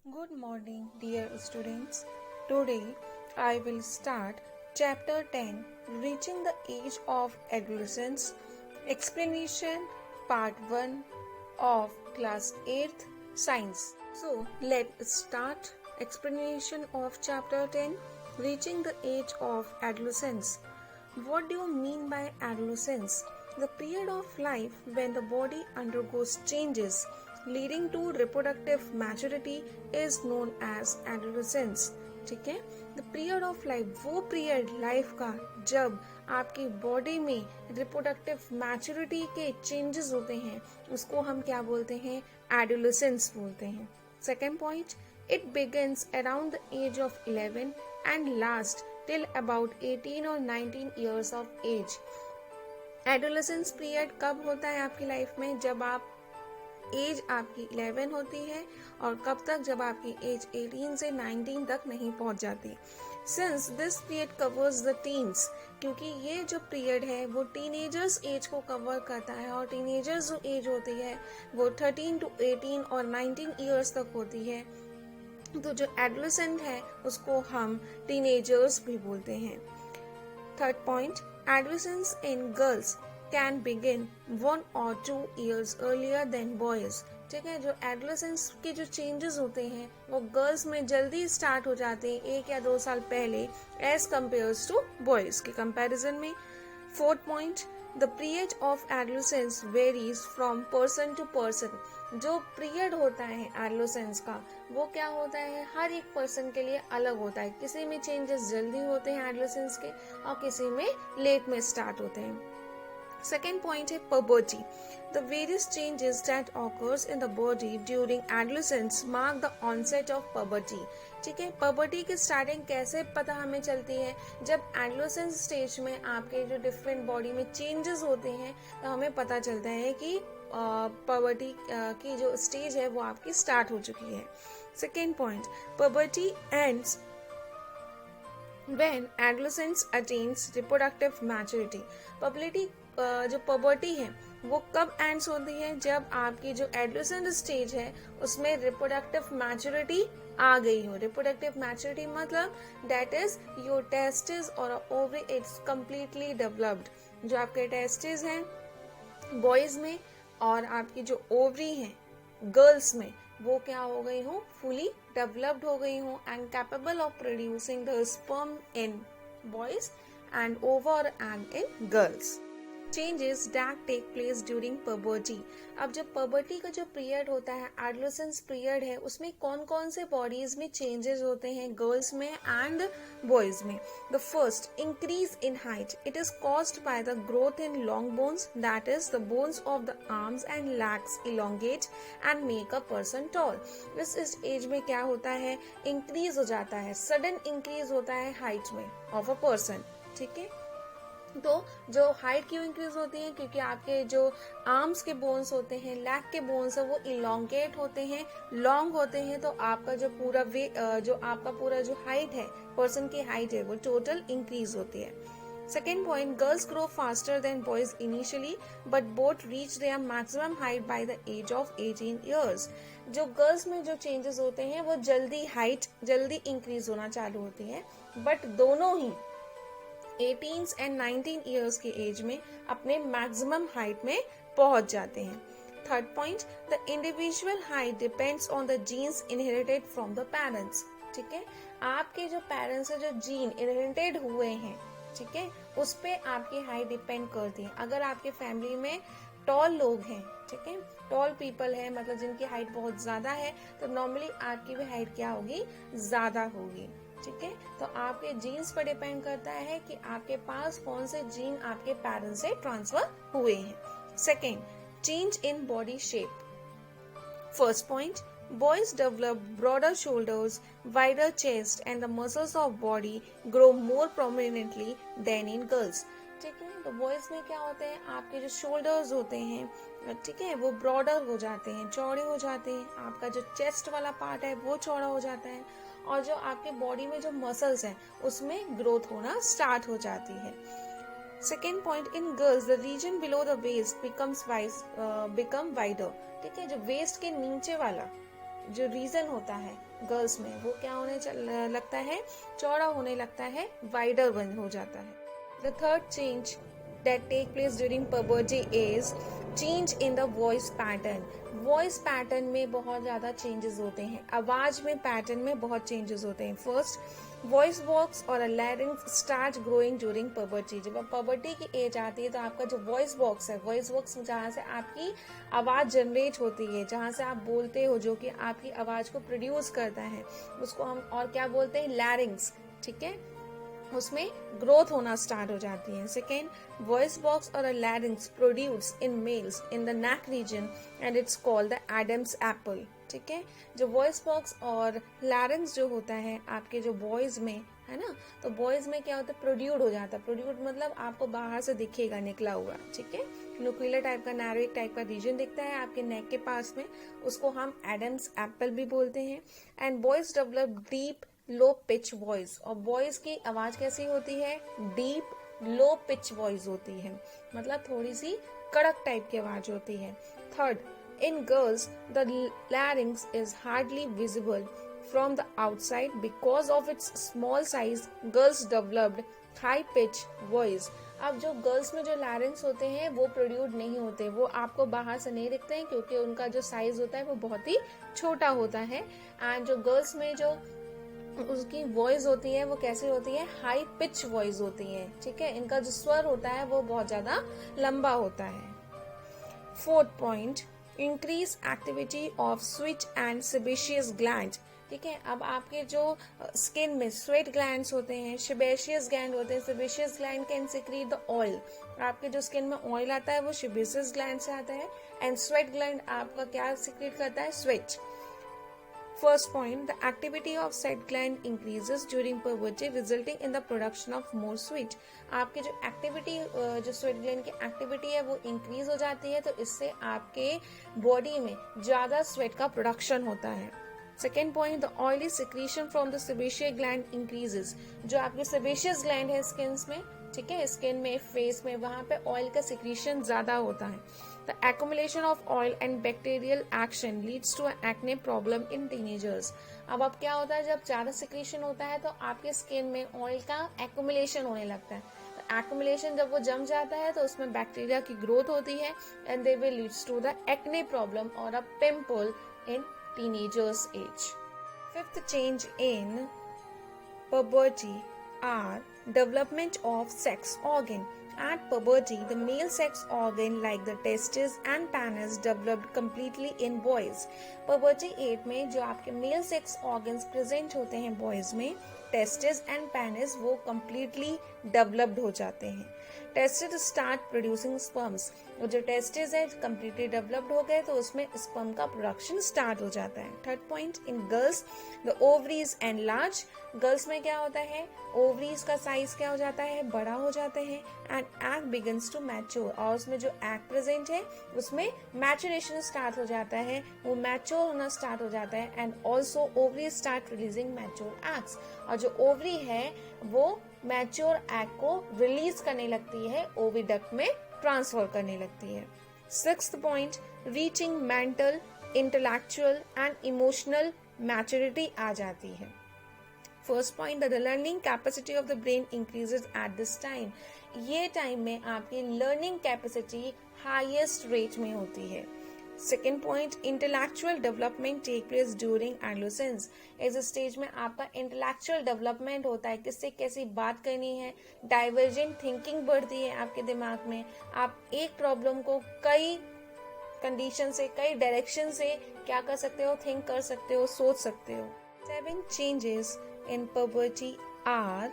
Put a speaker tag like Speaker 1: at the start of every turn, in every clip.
Speaker 1: Good morning, dear students. Today I will start Chapter 10 Reaching the Age of Adolescence Explanation Part 1 of Class 8th Science. So let's start explanation of Chapter 10 Reaching the Age of Adolescence. What do you mean by adolescence? The period of life when the body undergoes changes leading to reproductive maturity is known as adolescence. ठीक है, the period of life वो period life का जब आपकी body में reproductive maturity के changes होते हैं उसको हम क्या बोलते हैं? एडोलेसेंस बोलते हैं. Second point, it begins around the age of 11 and last till about 18 or 19 years of age. Adolescence period कब होता है आपकी लाइफ में? जब आप एज आपकी 11 होती है. और कब तक? जब आपकी एज 18 से 19 तक नहीं पहुंच जाती. Since this period covers the teens, क्योंकि ये जो पीरियड है वो टीनेजर्स एज को कवर करता है और टीनेजर्स जो एज होती है वो 13 to 18 और 19 ईयर्स तक होती है. तो जो एडोलेसेंट है उसको हम टीनेजर्स भी बोलते हैं. Third point, adolescence in girls can begin 1 or 2 years earlier than boys. ठीक है, जो एडोलेसेंस के जो चेंजेस होते हैं वो गर्ल्स में जल्दी स्टार्ट हो जाते हैं 1 या 2 साल पहले एज कम्पेयर्स टू बॉयज के कंपैरिजन में. Fourth point, the period of adolescence varies from person to person. जो पीरियड होता है एडोलेसेंस का वो क्या होता है, हर एक पर्सन के लिए अलग होता है. किसी में चेंजेस जल्दी होते हैं एडोलेसेंस के और किसी में लेट में स्टार्ट होते हैं. Second point है puberty. The various changes that occurs in the body during adolescence mark the onset of puberty. ठीक है, puberty की स्टार्टिंग कैसे पता हमें चलती है? जब adolescence स्टेज में आपके जो डिफरेंट बॉडी में चेंजेस होते हैं तो हमें पता चलता है कि puberty की जो स्टेज है वो आपकी स्टार्ट हो चुकी है. Second point, puberty ends when adolescence attains reproductive maturity. जो puberty है वो कब एंड्स होती है? जब आपकी जो एडोलेसेंट स्टेज है उसमें रिप्रोडक्टिव मैच्योरिटी आ गई हो. रिप्रोडक्टिव मैच्योरिटी मतलब दैट इज योर टेस्टिस और ओवरी इट्स कंप्लीटली डेवलप्ड. जो आपके टेस्टिस हैं बॉयज में और आपकी जो ओवरी है गर्ल्स में वो क्या हो गई हो? फुली डेवलप्ड हो गई हो and capable of producing the sperm in boys and over and in girls. Changes that take place during puberty. अब जब puberty का जो पीरियड होता है एडोलेसेंस पीरियड है उसमें कौन कौन से बॉडीज में चेंजेस होते हैं गर्ल्स में एंड बॉयज में? The first, increase in height. It is caused by the growth in long bones, that is the bones of the arms and legs elongate and make a person tall. इस age में क्या होता है? Increase हो जाता है, sudden increase होता है हाइट में ऑफ अ पर्सन. ठीक है, तो जो हाइट क्यों इंक्रीज होती है? क्योंकि आपके जो आर्म्स के बोन्स होते हैं, लैग के बोन्स है वो इलोंगेट होते हैं, लॉन्ग होते हैं. तो आपका जो पूरा जो हाइट है, पर्सन की हाइट है वो टोटल इंक्रीज होती है. Second point, girls grow faster than boys initially but both reach their maximum height by the age of 18 years. जो गर्ल्स में जो चेंजेस होते हैं वो जल्दी इंक्रीज होना चालू होती है बट दोनों ही 18 एंड 19 ईयर्स की एज में अपने मैक्सिमम हाइट में पहुंच जाते हैं. Third point, the individual height depends on the genes inherited from the parents. ठीक है, आपके जो पेरेंट्स से जो जीन इनहेरिटेड हुए हैं, ठीक है, उस पे आपकी हाइट डिपेंड करती है. अगर आपके फैमिली में टॉल लोग हैं, ठीक है, टॉल पीपल है मतलब जिनकी हाइट बहुत ज्यादा है, तो नॉर्मली आपकी भी हाइट क्या होगी? ज्यादा होगी. ठीक है, तो आपके जीन्स पर डिपेंड करता है कि आपके पास कौन से जीन आपके पेरेंट्स से ट्रांसफर हुए हैं. Second, change in body shape. First point, boys develop broader shoulders, wider chest and the muscles of body grow more prominently than in girls. ठीक है, तो बॉयज में क्या होते हैं? आपके जो शोल्डर्स होते हैं, ठीक है, वो ब्रॉडर हो जाते हैं, चौड़े हो जाते हैं. आपका जो चेस्ट वाला पार्ट है वो चौड़ा हो जाता है और जो आपके बॉडी में जो मसल्स हैं उसमें ग्रोथ होना स्टार्ट हो जाती है. Second point, in girls the region below the waist become wider. ठीक है, जो वेस्ट के नीचे वाला जो रीजन होता है गर्ल्स में वो क्या होने लगता है, चौड़ा होने लगता है, वाइडर बन हो जाता है। The third change that take place during puberty is change in the voice pattern. Voice pattern में बहुत ज़्यादा चेंजेस होते हैं, आवाज़ में पैटर्न में बहुत चेंजेस होते हैं। फर्स्ट, वॉइस बॉक्स और लैरिंग्स स्टार्ट ग्रोइंग ड्यूरिंग puberty. जब आप puberty की एज आती है तो आपका जो वॉइस बॉक्स है, वॉइस बॉक्स जहाँ से आपकी आवाज़ जनरेट होती है, जहाँ से आप बोलते हो, जो कि आपकी आवाज़ को प्रोड्यूस करता है, उसको हम और क्या बोलते हैं, लैरिंग्स। ठीक है, उसमें ग्रोथ होना स्टार्ट हो जाती है। सेकेंड, वॉइस बॉक्स और लैरिंग्स produce in males in the neck region and it's called the Adam's apple. ठीक है, जो वॉइस बॉक्स और लैरिंग्स जो होता है आपके जो बॉयज में है ना, तो बॉयज में क्या होता है, प्रोड्यूड हो जाता है। प्रोड्यूड मतलब आपको बाहर से दिखेगा निकला हुआ। ठीक है, न्यूक्लियर टाइप का, नैरो टाइप का रीजन दिखता है आपके नेक के पास में, उसको हम एडम्स एप्पल भी बोलते हैं। And boys develop deep low pitch voice, और बॉयज की आवाज कैसी होती है, डीप लो पिच वॉइस होती है, मतलब थोड़ी सी कड़क टाइप की आवाज होती है। Third, in girls the larynx is hardly visible from the outside because of its small size. Girls developed high pitch voice. अब जो गर्ल्स में जो लैरिंग्स होते हैं वो प्रोड्यूस नहीं होते, वो आपको बाहर से नहीं दिखते हैं क्योंकि उनका जो साइज होता है वो बहुत ही छोटा होता है। एंड जो गर्ल्स में जो उसकी वॉइस होती है वो कैसी होती है, हाई पिच वॉइस होती है। ठीक है, इनका जो स्वर होता है वो बहुत ज्यादा लंबा होता है। Fourth point, increase activity of sweet and sebaceous gland. ठीक है, अब आपके जो स्किन में स्वेट ग्लैंड्स होते हैं, सेबेशियस ग्लैंड होते हैं। Sebaceous gland can secrete the oil. आपके जो स्किन में ऑयल आता है वो सेबेशियस ग्लैंड से आता है। एंड स्वेट ग्लैंड आपका क्या सिक्रीट करता है, sweat. First point, the activity of sweat gland increases during puberty, resulting in the production of more sweat. आपके जो एक्टिविटी, जो स्वेट ग्लैंड की एक्टिविटी है वो इंक्रीज हो जाती है, तो इससे आपके बॉडी में ज्यादा स्वेट का प्रोडक्शन होता है। Second point, the oily secretion from the sebaceous gland increases. जो आपके सेबेशियस ग्लैंड है स्किन में, ठीक है, स्किन में, फेस में, वहां पे ऑयल का सिक्रीशन ज्यादा होता है। The accumulation of oil and bacterial action leads to an acne problem in teenagers. अब क्या होता है, जब ज्यादा सिक्रीशन होता है तो आपके स्किन में ऑयल का एक्यूमुलेशन होने लगता है। तो एक्यूमुलेशन जब वो जम जाता है तो उसमें बैक्टीरिया की ग्रोथ होती है and they will leads to the acne problem और a pimple in teenagers age. Fifth change in puberty are development of sex organ. At puberty, the male sex organ like the testes and penis developed completely in boys. Puberty age में जो आपके male sex organs present होते हैं boys में, testes and penis, वो completely developed हो जाते हैं। Testes start producing sperms. और जो testes है completely developed हो गए तो उसमें sperm का production start हो जाता है। Third point, in girls, the ovaries enlarge. Girls में क्या होता है, ओवरीज का साइज क्या हो जाता है, बड़ा हो जाते हैं। And egg begins to mature, और उसमें जो एग प्रेजेंट है उसमें मैचुरेशन स्टार्ट हो जाता है, वो मैच्योर होना स्टार्ट हो जाता है। And also ovary start releasing mature eggs, और जो ओवरी है वो मैच्योर एग को रिलीज करने लगती है, ओविडक्ट में ट्रांसफर करने लगती है। Sixth point, reaching mental, intellectual and emotional maturity आ जाती है। First point, the learning capacity of the brain increases at this time. ये टाइम में आपकी लर्निंग कैपेसिटी हाईएस्ट रेट में होती है। Second point, intellectual development take place during adolescence. इस स्टेज में आपका इंटेलेक्चुअल डेवलपमेंट होता है, किससे कैसी बात करनी है, डाइवर्जेंट थिंकिंग बढ़ती है आपके दिमाग में। आप एक प्रॉब्लम को कई कंडीशन से, कई डायरेक्शन से क्या कर सकते हो, थिंक कर सकते हो, सोच सकते हो। 7 changes in puberty are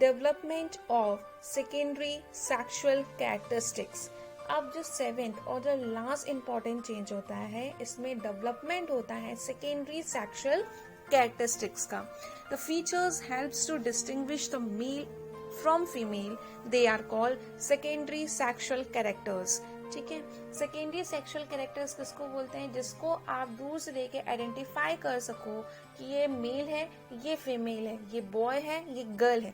Speaker 1: development of secondary sexual characteristics. अब जो 7th और जो लास्ट इम्पोर्टेंट चेंज होता है इसमें डेवलपमेंट होता है सेकेंडरी सेक्सुअल कैरेक्टरिस्टिक्स का। The features helps to distinguish the male from female. They are called secondary sexual characters. ठीक है, सेकेंडरी सेक्सुअल कैरेक्टर्स किसको बोलते हैं, जिसको आप दूर से देख के आइडेंटिफाई कर सको कि ये मेल है, ये फीमेल है, ये बॉय है, ये गर्ल है।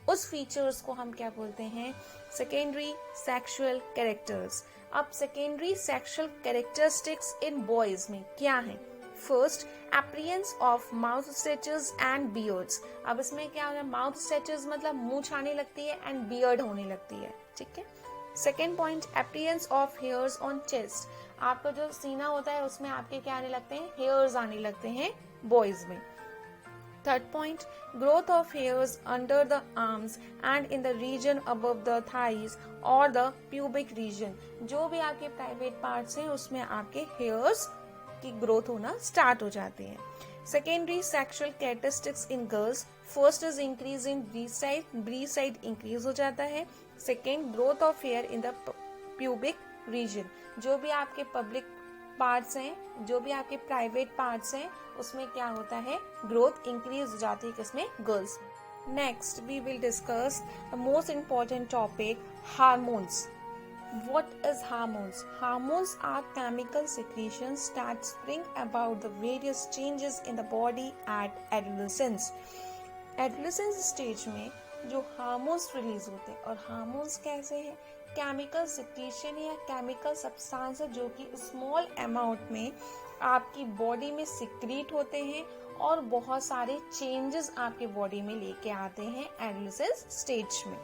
Speaker 1: उस फीचर्स को हम क्या बोलते हैं, सेकेंडरी सेक्सुअल कैरेक्टर्स। अब secondary sexual characteristics in boys में क्या है, first, appearance of mouth stretches and beards. अब इसमें क्या होता है, माउथ स्ट्रेचेस मतलब मुंह छाने लगती है एंड बियर्ड होने लगती है, ठीक है। Second point, appearance of hairs on chest. आपका जो सीना होता है उसमें आपके क्या आने लगते हैं, हेयर्स आने लगते हैं बॉयज में। Third point, growth of hairs under the arms and in the region above the thighs or the pubic region। जो भी आपके प्राइवेट पार्ट्स हैं उसमें आपके हेयर्स की ग्रोथ होना स्टार्ट हो जाते हैं। Secondary sexual characteristics in girls, first is increase in breast side increase हो जाता है। Second, growth of here in the pubic region. जो भी आपके पब्लिक पार्ट्स हैं, जो भी आपके प्राइवेट पार्ट्स हैं, उसमें क्या होता है, ग्रोथ इंक्रीज हो जाती है किसमें, गर्ल्स में। Next we will discuss the most important topic, hormones. What is hormones? Hormones are chemical secretions that bring about the various changes in the body at adolescence. Adolescence stage में जो hormones release होते हैं, और hormones कैसे हैं, chemical secretion या chemical substance जो कि स्मॉल अमाउंट में आपकी बॉडी में सिक्रीट होते हैं और बहुत सारे चेंजेस आपके बॉडी में लेके आते हैं एडोलेसेंस स्टेज में।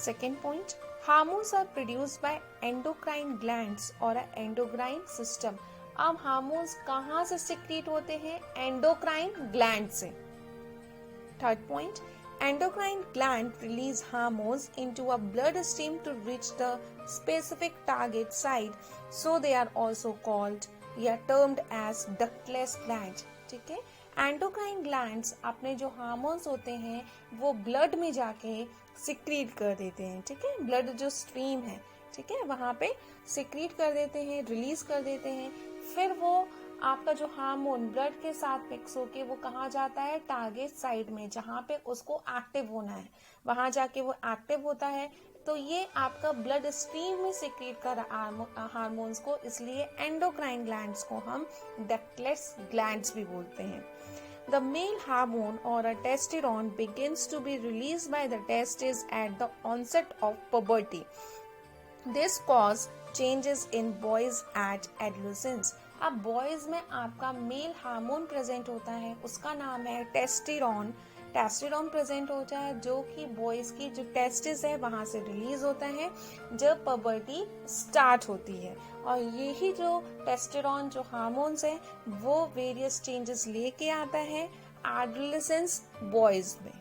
Speaker 1: Second point, hormones are produced by endocrine glands और एंडोक्राइन सिस्टम। अब हार्मोन्स कहाँ से सिक्रीट होते हैं, एंडोक्राइन ग्लैंड से। Third point, endocrine gland release hormones into a blood stream to reach the specific target site, so they are also called या termed as ductless glands, ठीक है। Endocrine glands अपने जो हार्मोन्स होते हैं वो ब्लड में जाके सिक्रीट कर देते हैं, ठीक है। ब्लड जो स्ट्रीम है, ठीक है, वहां पे सिक्रीट कर देते हैं, रिलीज कर देते हैं। फिर वो आपका जो हार्मोन ब्लड के साथ मिक्स होके वो कहाँ जाता है, टारगेट साइड में, जहाँ पे उसको एक्टिव होना है, वहां जाके वो एक्टिव होता है। तो ये आपका ब्लड स्ट्रीम में सिक्रीट कर हार्मोन्स को, इसलिए एंडोक्राइन ग्लैंड्स को हम डक्टलेस ग्लैंड्स भी बोलते हैं। The male hormone or a testosterone begins to be released by the testes at the onset of puberty. This cause changes in boys at adolescence. अब boys में आपका मेल हार्मोन प्रेजेंट होता है, उसका नाम है टेस्टेरोन। टेस्टेरोन प्रेजेंट होता है जो कि बॉयज की जो टेस्टिस है वहां से रिलीज होता है जब पबर्टी स्टार्ट होती है। और यही जो टेस्टेरोन जो हार्मोन्स है वो वेरियस चेंजेस लेके आता है एडोलेसेंस बॉयज में।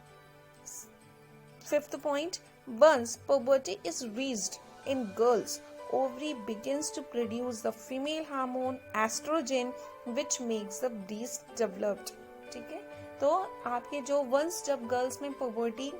Speaker 1: Fifth point, once puberty is reached in girls, ovary begins to produce the female hormone estrogen which makes the breast developed, ठीक है। तो आपके जो वंस जब गर्ल्स में puberty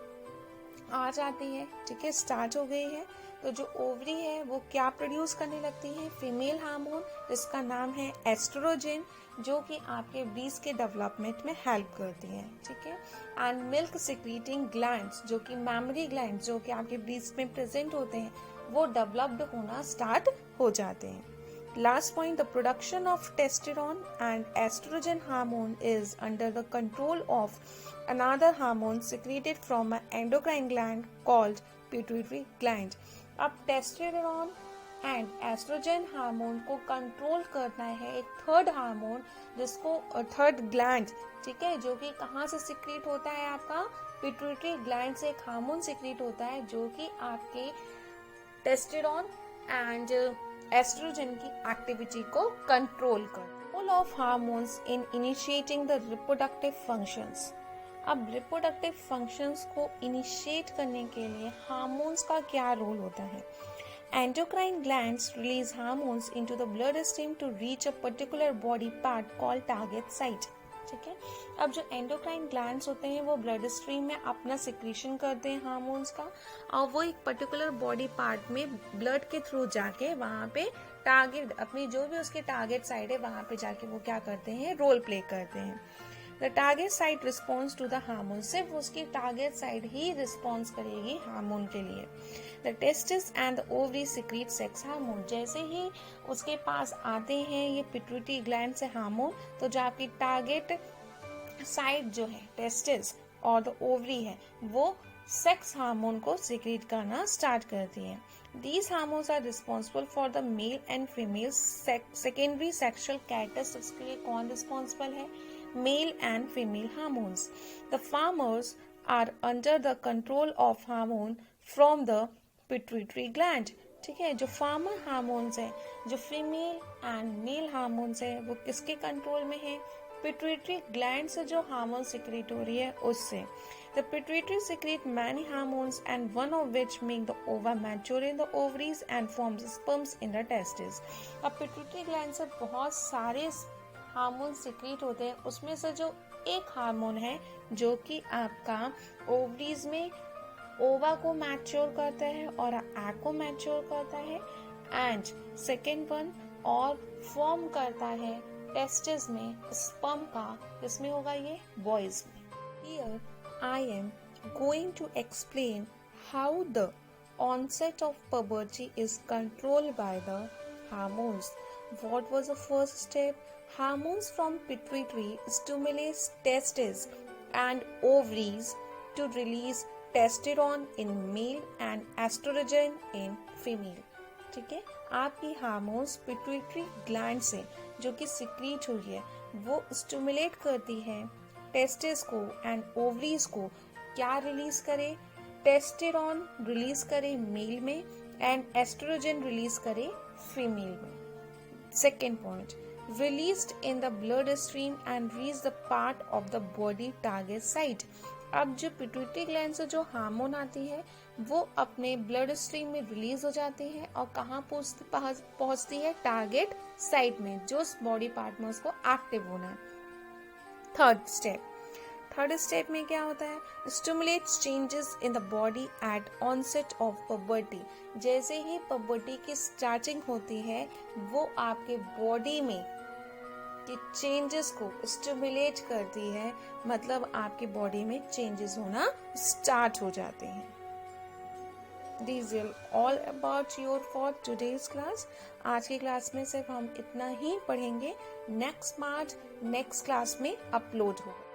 Speaker 1: आ जाती है, ठीक है, स्टार्ट हो गई है, तो जो ओवरी है वो क्या प्रोड्यूस करने लगती है, फीमेल हार्मोन जिसका नाम है एस्ट्रोजन, जो कि आपके ब्रीस्ट के डेवलपमेंट में हेल्प करती है, ठीक है। एंड मिल्क सिक्रीटिंग ग्लैंड्स जो कि मैमरी ग्लैंड जो कि आपके ब्रीस्ट में प्रेजेंट होते हैं वो डेवलप्ड होना स्टार्ट हो जाते हैं। Last point, the production of testosterone and estrogen hormone is under the control of another hormone secreted from an endocrine gland called pituitary gland. अब टेस्टोस्टेरोन एंड एस्ट्रोजन हार्मोन को control करना है एक third hormone जिसको third gland, ठीक है, जो कि कहाँ से सिक्रीट होता है, आपका पिट्यूटरी ग्लैंड से एक हार्मोन सिक्रीट होता है जो कि आपके टेस्टोस्टेरोन एंड एस्ट्रोजन की एक्टिविटी को कंट्रोल कर। Role of hormones in initiating the reproductive functions. अब रिप्रोडक्टिव फंक्शंस को इनिशिएट करने के लिए हार्मोन्स का क्या रोल होता है। Endocrine glands release hormones into the blood stream to reach a particular body part called target site, ठीक है। अब जो एंडोक्राइन ग्लैंड्स होते हैं वो ब्लड स्ट्रीम में अपना सिक्रीशन करते हैं हार्मोन्स का, और वो एक पर्टिकुलर बॉडी पार्ट में ब्लड के थ्रू जाके वहां पे टारगेट, अपनी जो भी उसके टारगेट साइड है वहां पे जाके वो क्या करते हैं, रोल प्ले करते हैं। The target site response to the hormone, सिर्फ उसकी टारगेट साइड ही रिस्पॉन्स करेगी हार्मोन के लिए। The testis and the ovary secrete sex hormone, जैसे ही उसके पास आते हैं ये पिट्यूटरी ग्लैंड से हार्मोन, तो जो आपकी टारगेट साइड जो है टेस्टिस और द ओवरी है वो सेक्स हार्मोन को सिक्रीट करना स्टार्ट करती है। These hormones are responsible for the male and female secondary sexual characteristics के लिए कौन responsible है? Male and female hormones. The farmers are under the control of hormone from the pituitary gland. ठीक है, जो फार्मर हार्मोन्स है, जो female and male hormones है, वो किसके कंट्रोल में है? पिट्यूटरी ग्लैंड से जो हार्मोन सिक्रीट हो रही है उससे। The pituitary secrete many hormones and one of which make the ova mature in the ovaries and forms sperms in the testes. अब पिट्यूटरी ग्लैंड से बहुत सारे हार्मोन सिक्रीट होते हैं, उसमें से जो एक हार्मोन है जो कि आपका ओवरीज में ओवा को मैच्योर करता है और एग को मैच्योर करता है, एंड सेकेंड वन और फॉर्म करता है टेस्टिस में स्पर्म का, किसमें होगा ये? बॉयज में। Here I am going to explain how the onset of puberty is controlled by the hormones. What was the first step? Hormones from pituitary stimulate testes and ovaries to release testosterone in male and estrogen in female. ठीक है, आपकी hormones pituitary gland से जो कि secrete हुई है वो stimulate करती है टेस्टिस को एंड ओवरीज को, क्या रिलीज करे? टेस्टेरोन रिलीज करे मेल में एंड एस्ट्रोजन रिलीज करे फीमेल में। Second point, released in the blood stream and reach the part of the body target site. अब जो पिट्यूटरी ग्लैंड से जो हार्मोन आती है वो अपने ब्लड स्ट्रीम में रिलीज हो जाती है और कहाँ पहुंचती है? टारगेट साइट में, जो बॉडी पार्ट में उसको एक्टिव होना है। थर्ड स्टेप में क्या होता है? Stimulates changes in the body at onset of puberty. जैसे ही पबर्टी की स्टार्टिंग होती है वो आपके बॉडी में कि चेंजेस को स्टिमुलेट करती है, मतलब आपकी बॉडी में चेंजेस होना स्टार्ट हो जाते हैं। These are all about your for today's class. आज की क्लास में सिर्फ हम इतना ही पढ़ेंगे, नेक्स्ट पार्ट नेक्स्ट क्लास में अपलोड होगा।